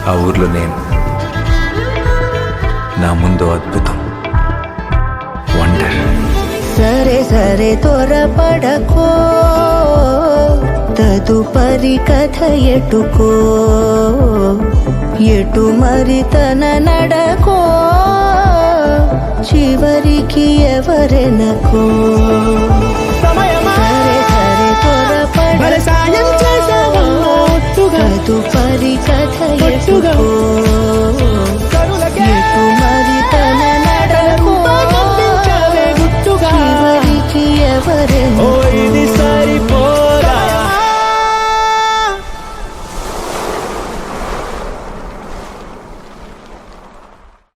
ఆ ఊర్లో నేను, నా ముందు అద్భుతం, వండర్. సరే సరే త్వరపడకో, తదుపరి కథ ఎటుకో, ఎటు మరి తన నడకో, చివరికి ఎవరెనకో. సరే సరే త్వరపడకో, తదుపరి